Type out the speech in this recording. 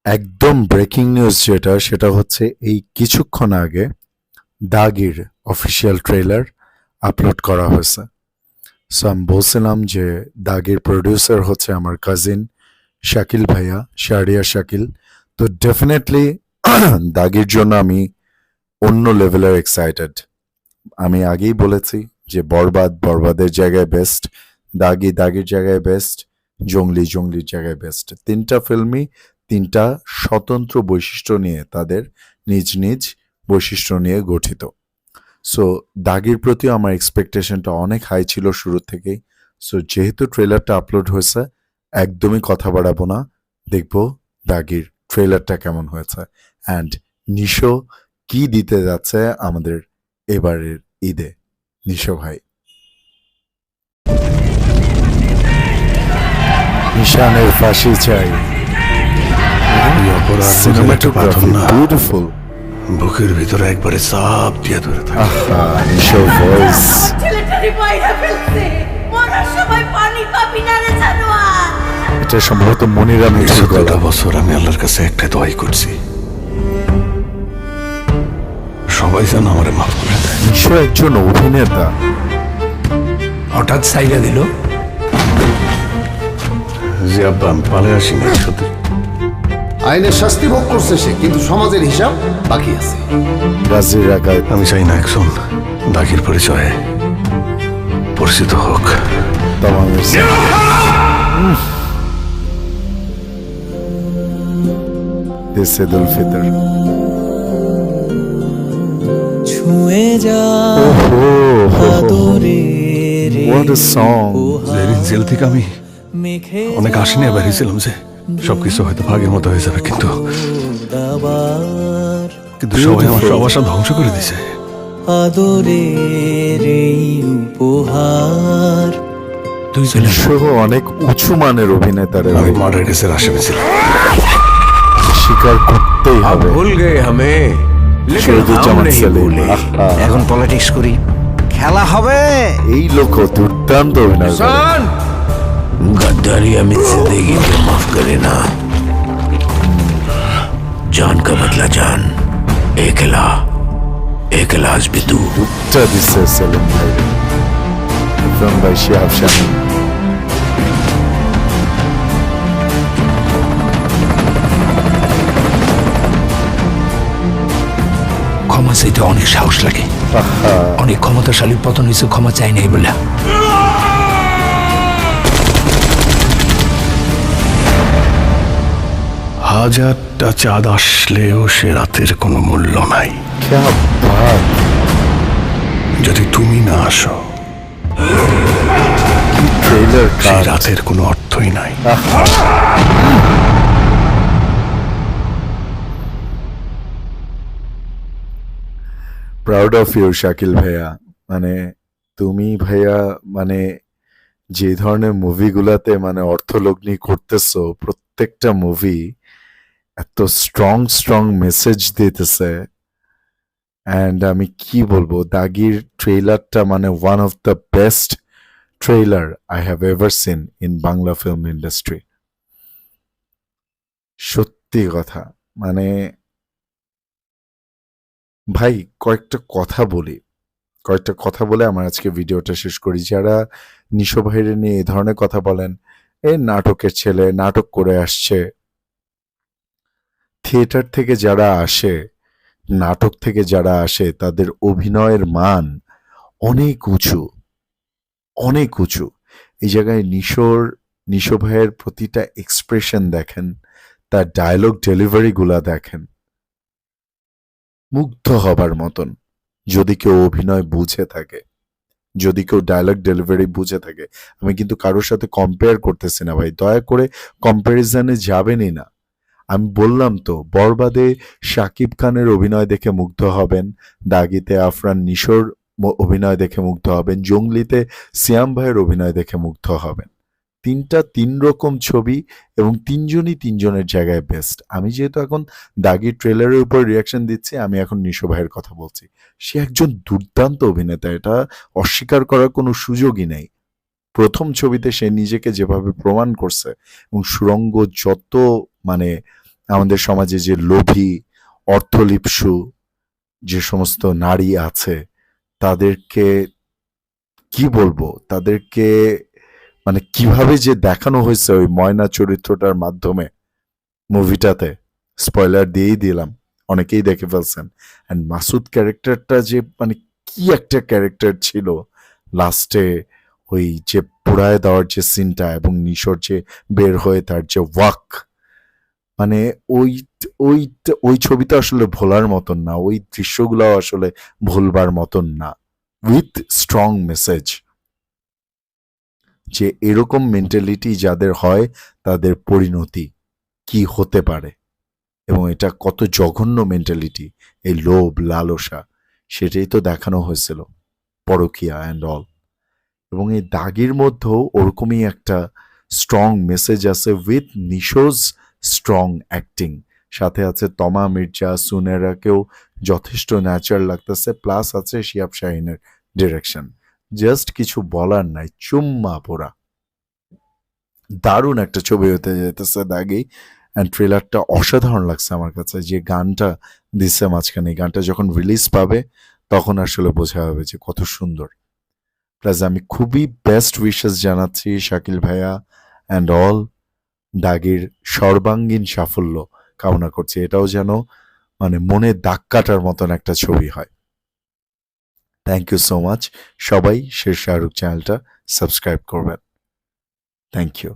একদম breaking news যেটা সেটা হচ্ছে এই কিছুক্ষণ আগে দাগির অফিসিয়াল ট্রেলার আপলোড করা হয়েছে। সো আমি বলছিলাম যে দাগির প্রডিউসার হচ্ছে আমার কাজিন শাকিল ভাইয়া, শাহরিয়ার শাকিল। তো ডেফিনেটলি দাগির জন্য আমি অন্য লেভেলের এক্সাইটেড। আমি আগেই বলেছি যে বরবাদের জায়গায় বেস্ট, দাগির জায়গায় বেস্ট, জঙ্গলির জায়গায় বেস্ট। তিনটা ফিল্মই তিনটা স্বতন্ত্র বৈশিষ্ট্য নিয়ে, তাদের নিজ নিজ বৈশিষ্ট্য নিয়ে গঠিত। সো দাগির প্রতিও আমার এক্সপেকটেশনটা অনেক হাই ছিল শুরু থেকেই। সো যেহেতু ট্রেলারটা আপলোড হয়েছে, একদমই কথা বাড়াবো না, দেখবো দাগির ট্রেলারটা কেমন হয়েছে অ্যান্ড নিশো কি দিতে যাচ্ছে আমাদের এবারের ঈদে। নিশো ভাই, নিশানের ফাঁসি চাই, এই অপরাধ সিনেমাটোগ্রাফি বিউটিফুল। বুকের ভিতরে একবারে চাপ দিয়ে ধরে থাকে। আহা, নিশোর ভয়েস। ছেলেটারে বাইরে ফেলছে, মরার সময় পানি পাবি না রে জানোয়ার। এটা সম্ভবত মনিরা মিঠুর গলা। 17টা বছর আমি আল্লাহর কাছে একটা দোয়াই করছি, সবাই যেন আমারে মাফ করে দেয়। নিশো একজন অভিনেতা। হঠাৎ সাইরা দিল যে আব্বা আমি পালে আসি না সত্যি। আইনের শাস্তি ভোগ করছে সে, কিন্তু সমাজের হিসাব বাকি আছে। গাজীর রাগায় আমি চাই না একজন দাগির পরিচয়ে পরিচিত হোক। তামামের দিস ঈদ উল ফিতর। ছুঁয়ে যা আদরের What a song! যেদিন জেল থেকে আমি মেঘে অনেক আশি নিয়ে বেরিয়েছিলাম যে সবকিছু হয়তো ভাগের মতো হয়ে যাবে, কিন্তু দাবার সবাই আমার সব আশা ধ্বংস করে দিছে। আদরের এই উপহার তুই চলে নিশো অনেক উঁচু মানের অভিনেতারে আমি মার্ডার কেসের আসামি ছিলাম। স্বীকার করতেই হবে। ভুল গए हमें लेकिन শহীদুজ্জামান हम नहीं সেলিম। भूले। আহা, এখন পলিটিক্স করি, খেলা হবে। এই লোক দুর্দান্ত অভিনয় করে। गद्दारी अमित जिंदगी को माफ करे ना। जान का बदला जान, एक इलाज भी तू। টা দিচ্ছে সেলিম ভাই, একদম ভাই শিহাব শাহিন। ক্ষমা চাইতে অনেক সাহস লাগে, অনেক ক্ষমতাশালী পতন হয়েছে ক্ষমা চাই নাই বলে। হাজারটা চাঁদ আসলেও সে রাতের কোনো মূল্য নাই क्या बात! যদি তুমি না আসো। ট্রেলার সেই রাতের কোনো অর্থই নাই। প্রাউড অফ ইউ শাকিল ভাইয়া। মানে তুমি ভাইয়া, মানে যে ধরনের মুভিগুলাতে মানে অর্থলগ্নি করতেছো, প্রত্যেকটা মুভি এত স্ট্রং মেসেজ দিতেছে। অ্যান্ড আমি কি বলবো, দাগির ট্রেলারটা মানে one of the best trailer I have ever seen in Bangla film industry. সত্যি কথা, মানে ভাই কয়েকটা কথা বলে আমার আজকে ভিডিওটা শেষ করি। যারা নিশো ভাইরে নিয়ে এই ধরনের কথা বলেন, এই নাটকের ছেলে, নাটক করে আসছে, থিয়েটার থেকে যারা আসে, নাটক থেকে যারা আসে, তাদের অভিনয়ের মান অনেক উঁচু। এই জায়গায় নিশো ভাইয়ের প্রতিটা এক্সপ্রেশন দেখেন, তার ডায়লগ ডেলিভারি গুলা দেখেন, মুগ্ধ হবার মতন। যদি কেউ অভিনয় বুঝে থাকে, যদি কেউ ডায়লগ ডেলিভারি বুঝে থাকে, আমি কিন্তু কারোর সাথে কম্পেয়ার করতেছি না ভাই, দয়া করে কম্প্যারিজনে যাবেনই না। আমি বললাম তো, বরবাদে শাকিব খানের অভিনয় দেখে মুগ্ধ হবেন, দাগিতে আফরান নিশোর অভিনয় দেখে মুগ্ধ হবেন, জঙ্গলিতে সিয়াম ভাইয়ের অভিনয় দেখে মুগ্ধ হবেন। তিন রকম ছবি এবং তিনজনই তিনজনের জায়গায় বেস্ট। আমি যেহেতু এখন দাগির ট্রেলারের উপর রিয়াকশন দিচ্ছি, আমি এখন নিশো ভাইয়ের কথা বলছি। সে একজন দুর্দান্ত অভিনেতা, এটা অস্বীকার করার কোনো সুযোগই নেই। প্রথম ছবিতে সে নিজেকে যেভাবে প্রমাণ করছে এবং সুরঙ্গ যত মানে আমাদের সমাজে যে লোভী অর্থলিপ্সু যে সমস্ত নারী আছে তাদেরকে কি বলবো, তাদেরকে মানে কিভাবে যে দেখানো হয়েছে ওই ময়না চরিত্রটার মাধ্যমে মুভিটাতে, স্পয়লার দিয়েই দিলাম, অনেকেই দেখে ফেলছেন। অ্যান্ড মাসুদ ক্যারেক্টারটা যে মানে কি একটা ক্যারেক্টার ছিল, লাস্টে ওই যে পুড়ায় দেওয়ার যে সিনটা এবং নিশোর যে বের হয়ে তার যে ওয়াক, মানে ওই ওই ওই ছবিটা আসলে ভোলার মতন না, ওই দৃশ্যগুলো আসলে ভুলবার মতন না, উইথ স্ট্রং মেসেজ যে এরকম মেন্টালিটি যাদের হয় তাদের পরিণতি কি হতে পারে এবং এটা কত জঘন্য মেন্টালিটি, এই লোভ লালসা, সেটাই তো দেখানো হয়েছিল, পরকিয়া অ্যান্ড অল। এবং এই দাগের মধ্যেও ওরকমই একটা স্ট্রং মেসেজ আছে উইথ নিশোজ স্ট্রং অ্যাক্টিং, সাথে আছে তমা মির্জা, সুনেরাকেও যথেষ্ট ন্যাচারাল লাগতেছে, প্লাস আছে শিয়াব শাহিনের ডিরেকশন। জাস্ট কিছু বলার নাই, চুম্মা পোড়া দারুণ একটা ছবি হতে যেতেছে দাগি। অ্যান্ড ট্রেলারটা অসাধারণ লাগছে আমার কাছে, যে গানটা দিচ্ছে মাঝখানে, এই গানটা যখন রিলিজ পাবে তখন আসলে বোঝা হবে যে কত সুন্দর। প্লাস আমি খুবই বেস্ট উইশেস জানাচ্ছি শাকিল ভাইয়া অ্যান্ড অল, দাগির সর্বাঙ্গীন সাফল্য কামনা করছি, এটাও যেন মানে মনে দাগ কাটার মতন একটা ছবি হয়। থ্যাংক ইউ সো মাচ সবাই, শের শাহরুখ চ্যানেলটা সাবস্ক্রাইব করবেন। Thank you.